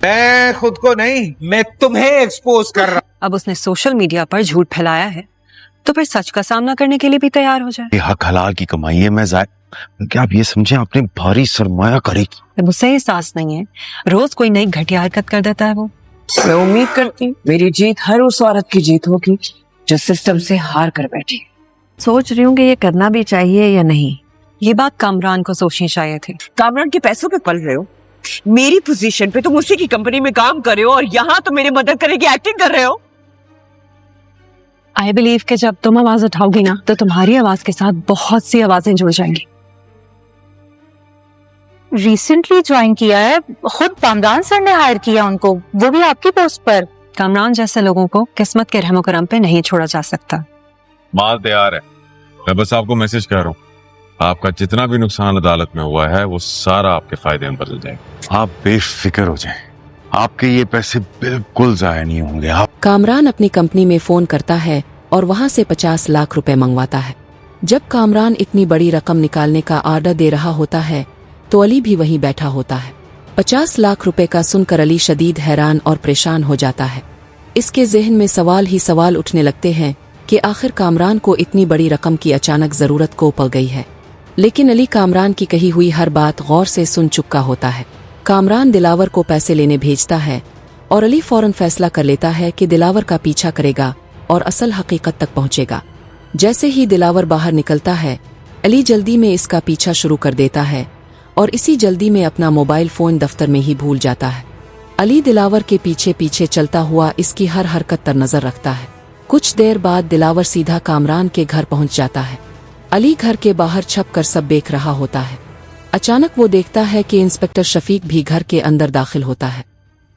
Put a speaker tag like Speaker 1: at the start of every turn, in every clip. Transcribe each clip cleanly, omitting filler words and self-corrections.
Speaker 1: मैं खुद को नहीं, मैं तुम्हें एक्सपोज कर रहा
Speaker 2: अब उसने सोशल मीडिया पर झूठ फैलाया है तो फिर सच का सामना करने के लिए भी तैयार हो जाए।
Speaker 3: ये हक हलाल की कमाई है, मैं क्या आप ये समझे आपने भारी सरमाया करेगी।
Speaker 2: मुझसे एहसास नहीं है, रोज कोई नई घटिया हरकत कर देता है वो।
Speaker 4: मैं उम्मीद करती मेरी जीत हर उस औरत की जीत होगी जो सिस्टम से हार कर बैठी।
Speaker 5: सोच रही हूँ कि ये करना भी चाहिए या नहीं।
Speaker 2: ये बात कामरान को सोचनी चाहिए थी।
Speaker 4: कामरान के पैसों पे पल रहे हो, मेरी पोजीशन पे तुम उसी की कंपनी में काम कर रहे हो और यहाँ तो मेरी मदद करने की एक्टिंग कर रहे हो।
Speaker 2: आई बिलीव कि जब तुम आवाज उठाओगी ना तो तुम्हारी आवाज के साथ बहुत सी आवाजें जुड़ जाएंगी।
Speaker 6: रिसेंटली ज्वाइन किया है, खुद कामरान सर ने हायर किया उनको, वो भी आपकी पोस्ट पर।
Speaker 2: कामरान जैसे लोगों को किस्मत के रहमो करम पे नहीं छोड़ा जा सकता।
Speaker 7: माल तैयार है, मैं बस आपको मैसेज कर रहा हूँ, आपका जितना भी नुकसान अदालत में हुआ है वो सारा आपके फायदे में बदल जाएगा।
Speaker 3: आप बेफिक्र हो जाएं, आपके ये पैसे बिल्कुल जाया नहीं होंगे।
Speaker 8: कामरान अपनी कंपनी में फोन करता है और वहां से 50 लाख रुपए मंगवाता है। जब कामरान इतनी बड़ी रकम निकालने का ऑर्डर दे रहा होता है तो अली भी वहीं बैठा होता है। 50 लाख रुपए का सुनकर अली शदीद हैरान और परेशान हो जाता है। इसके जहन में सवाल ही सवाल उठने लगते हैं कि आखिर कामरान को इतनी बड़ी रकम की अचानक जरूरत को पड़ गई है। लेकिन अली कामरान की कही हुई हर बात गौर से सुन चुका होता है। कामरान दिलावर को पैसे लेने भेजता है और अली फौरन फैसला कर लेता है कि दिलावर का पीछा करेगा और असल हकीकत तक पहुंचेगा। जैसे ही दिलावर बाहर निकलता है, अली जल्दी में इसका पीछा शुरू कर देता है और इसी जल्दी में अपना मोबाइल फोन दफ्तर में ही भूल जाता है। अली दिलावर के पीछे पीछे चलता हुआ इसकी हर हरकत पर नजर रखता है। कुछ देर बाद दिलावर सीधा कामरान के घर पहुंच जाता है। अली घर के बाहर छप कर सब देख रहा होता है। अचानक वो देखता है कि इंस्पेक्टर शफीक भी घर के अंदर दाखिल होता है।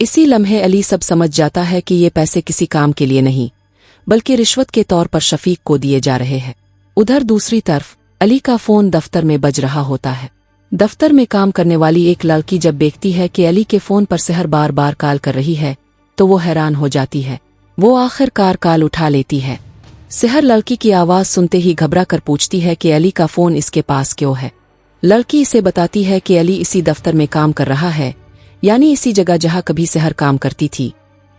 Speaker 8: इसी लम्हे अली सब समझ जाता है कि ये पैसे किसी काम के लिए नहीं बल्कि रिश्वत के तौर पर शफीक को दिए जा रहे हैं। उधर दूसरी तरफ अली का फोन दफ्तर में बज रहा होता है। दफ्तर में काम करने वाली एक लड़की जब देखती है कि अली के फोन पर सहर बार बार कॉल कर रही है तो वो हैरान हो जाती है। वो आखिरकार कॉल उठा लेती है। सहर लड़की की आवाज सुनते ही घबरा कर पूछती है कि अली का फोन इसके पास क्यों है। लड़की इसे बताती है कि अली इसी दफ्तर में काम कर रहा है, यानी इसी जगह जहां कभी सहर काम करती थी,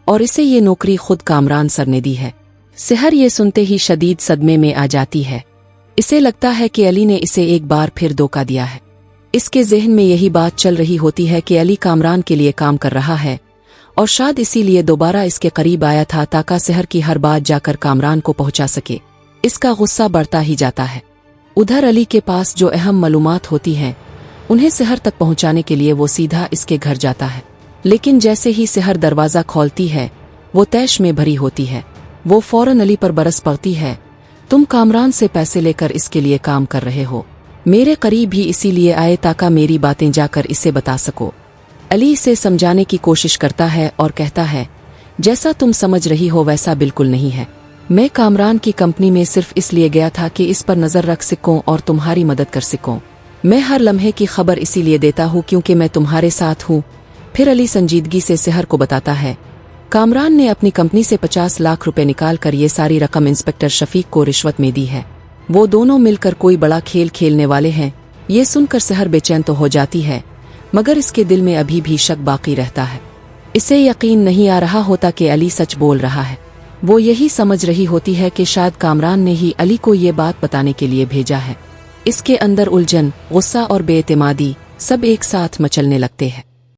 Speaker 8: और इसे ये नौकरी खुद कामरान सर ने दी है। सहर ये सुनते ही शदीद सदमे में आ जाती है। इसे लगता है कि अली ने इसे एक बार फिर धोखा दिया है। इसके जहन में यही बात चल रही होती है कि अली कामरान के लिए काम कर रहा है और शायद इसीलिए दोबारा इसके करीब आया था ताकि सहर की हर बात जाकर कामरान को पहुंचा सके। इसका गुस्सा बढ़ता ही जाता है। उधर अली के पास जो अहम मालूमात होती हैं उन्हें सहर तक पहुंचाने के लिए वो सीधा इसके घर जाता है। लेकिन जैसे ही सहर दरवाजा खोलती है वो तैश में भरी होती है। वो फौरन अली पर बरस पड़ती है, तुम कामरान से पैसे लेकर इसके लिए काम कर रहे हो, मेरे करीब ही इसीलिए आए ताकि मेरी बातें जाकर इसे बता सको। अली इसे समझाने की कोशिश करता है और कहता है, जैसा तुम समझ रही हो वैसा बिल्कुल नहीं है। मैं कामरान की कंपनी में सिर्फ इसलिए गया था कि इस पर नजर रख सकूं और तुम्हारी मदद कर सकूं। मैं हर लम्हे की खबर इसीलिए देता हूं क्योंकि मैं तुम्हारे साथ हूं। फिर अली संजीदगी से सहर को बताता है, कामरान ने अपनी कंपनी से 50 लाख रुपए निकाल कर ये सारी रकम इंस्पेक्टर शफीक को रिश्वत में दी है। वो दोनों मिलकर कोई बड़ा खेल खेलने वाले हैं। ये सुनकर सहर बेचैन तो हो जाती है, मगर इसके दिल में अभी भी शक बाकी रहता है। इसे यकीन नहीं आ रहा होता कि अली सच बोल रहा है। वो यही समझ रही होती है कि शायद कामरान ने ही अली को ये बात बताने के लिए भेजा है। इसके अंदर उलझन, गुस्सा और बेएतमादी सब एक साथ मचलने लगते हैं।